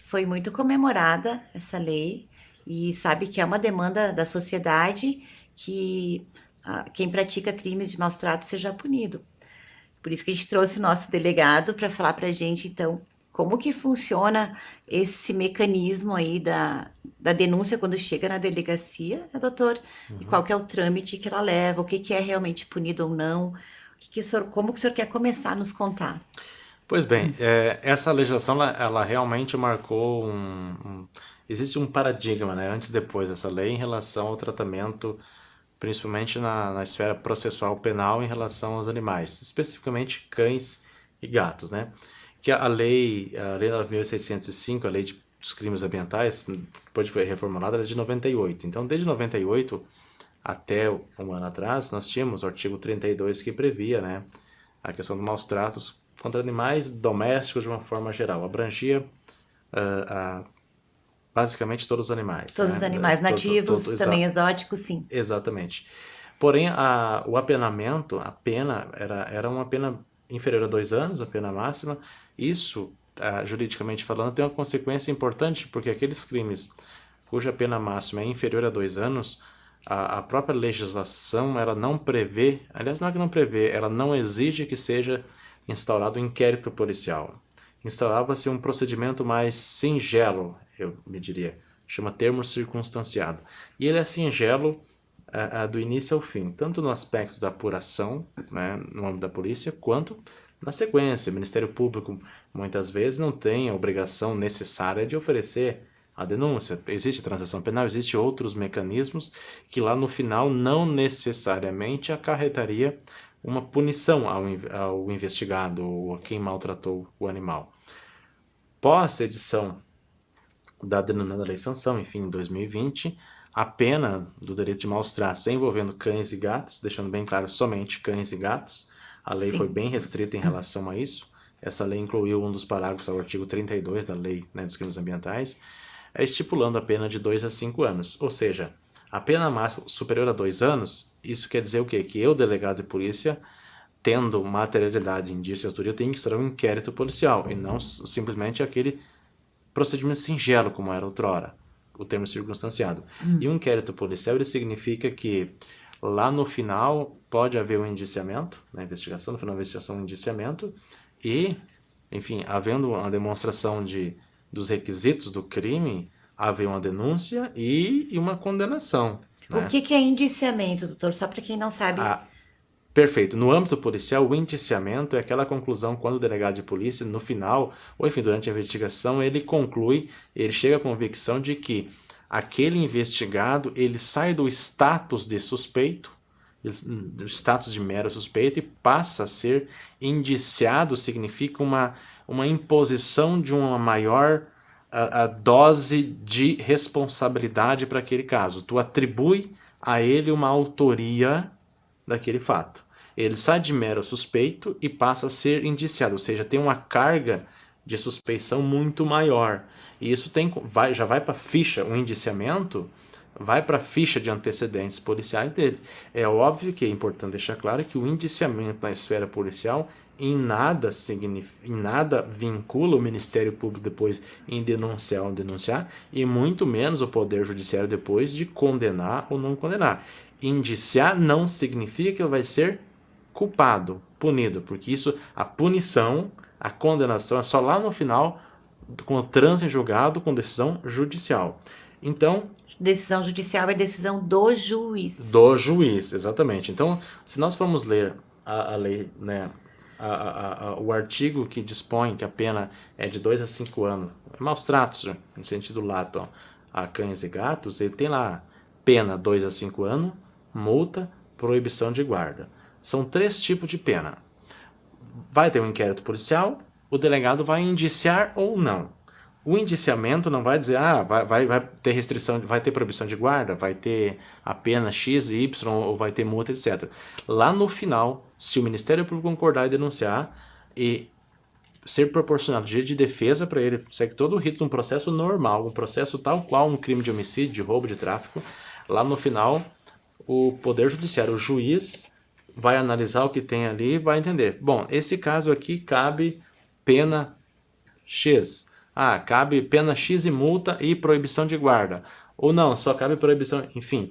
foi muito comemorada essa lei e sabe que é uma demanda da sociedade que quem pratica crimes de maus tratos seja punido. Por isso que a gente trouxe o nosso delegado para falar para a gente, então, como que funciona esse mecanismo aí da denúncia quando chega na delegacia, né, doutor? E qual que é o trâmite que ela leva, o que que é realmente punido ou não, como que o senhor quer começar a nos contar? Pois bem, essa legislação ela realmente marcou existe um paradigma, né, antes e depois dessa lei em relação ao tratamento, principalmente na esfera processual penal em relação aos animais, especificamente cães e gatos, né? Que a lei 9.605, a lei dos crimes ambientais, depois foi reformulada, era de 98. Então, desde 98 até um ano atrás, nós tínhamos o artigo 32 que previa, né, a questão dos maus tratos contra animais domésticos de uma forma geral. Abrangia basicamente todos os animais, Todos os né? animais nativos, também Exa exóticos, sim. exatamente. Porém, o apenamento, a pena, era uma pena inferior a 2 anos, a pena máxima. Isso, juridicamente falando, tem uma consequência importante, porque aqueles crimes cuja pena máxima é inferior a 2 anos, a própria legislação ela não prevê, aliás, não é que não prevê, ela não exige que seja instaurado um inquérito policial. Instaurava-se um procedimento mais singelo, eu me diria, chama termo circunstanciado. E ele é singelo do início ao fim, tanto no aspecto da apuração, né, no âmbito da polícia, quanto na sequência. O Ministério Público muitas vezes não tem a obrigação necessária de oferecer a denúncia. Existe a transação penal, existem outros mecanismos que lá no final não necessariamente acarretaria uma punição ao investigado ou a quem maltratou o animal. Pós-edição da denominada Lei Sanção, enfim, em 2020, a pena do delito de maus tratos envolvendo cães e gatos, deixando bem claro somente cães e gatos, a lei foi Sim. bem restrita em relação a isso. Essa lei incluiu um dos parágrafos ao artigo 32 da Lei, né, dos Crimes Ambientais, estipulando a pena de 2 a 5 anos. Ou seja, a pena máxima superior a 2 anos, isso quer dizer o quê? Que eu, delegado de polícia, tendo materialidade, indício e autoria, eu tenho que instaurar um inquérito policial e não simplesmente aquele procedimento singelo, como era outrora, o termo circunstanciado. E um inquérito policial ele significa que lá no final pode haver um indiciamento, na investigação, no final da investigação, um indiciamento, e, enfim, havendo uma demonstração dos requisitos do crime, haver uma denúncia e uma condenação, O né? que que é indiciamento, doutor? Só para quem não sabe. A, Perfeito. No âmbito policial, o indiciamento é aquela conclusão quando o delegado de polícia, no final, ou enfim, durante a investigação, ele conclui, ele chega à convicção de que aquele investigado, ele sai do status de suspeito, do status de mero suspeito, e passa a ser indiciado, significa uma imposição de uma maior a dose de responsabilidade para aquele caso. Tu atribui a ele uma autoria daquele fato. Ele sai de mero suspeito e passa a ser indiciado, ou seja, tem uma carga de suspeição muito maior. E isso já vai para a ficha, o indiciamento vai para a ficha de antecedentes policiais dele. É óbvio que é importante deixar claro que o indiciamento na esfera policial em nada vincula o Ministério Público depois em denunciar ou denunciar, e muito menos o Poder Judiciário depois de condenar ou não condenar. Indiciar não significa que ele vai ser culpado, punido, porque isso, a punição, a condenação é só lá no final, com o trânsito em julgado, com decisão judicial. Então, Decisão judicial é decisão do do juiz. juiz, exatamente. Então, se nós formos ler a lei, né, o artigo que dispõe que a pena é de 2 a 5 anos, maus tratos, né, no sentido lato, a cães e gatos, ele tem lá pena 2 a 5 anos, multa, proibição de guarda. São 3 tipos de pena. Vai ter um inquérito policial, o delegado vai indiciar ou não. O indiciamento não vai dizer, vai ter restrição, vai ter proibição de guarda, vai ter a pena X, Y, ou vai ter multa, etc. Lá no final, se o Ministério Público concordar e denunciar, e ser proporcionado direito de defesa para ele, segue todo o rito de um processo normal, um processo tal qual um crime de homicídio, de roubo, de tráfico, lá no final, o Poder Judiciário, o juiz, vai analisar o que tem ali e vai entender. Bom, esse caso aqui cabe pena X. cabe pena X e multa e proibição de guarda. Ou não, só cabe proibição, enfim.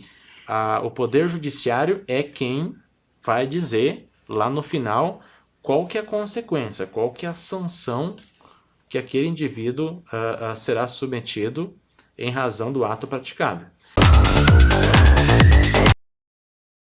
O Poder Judiciário é quem vai dizer lá no final qual que é a consequência, qual que é a sanção que aquele indivíduo será submetido em razão do ato praticado.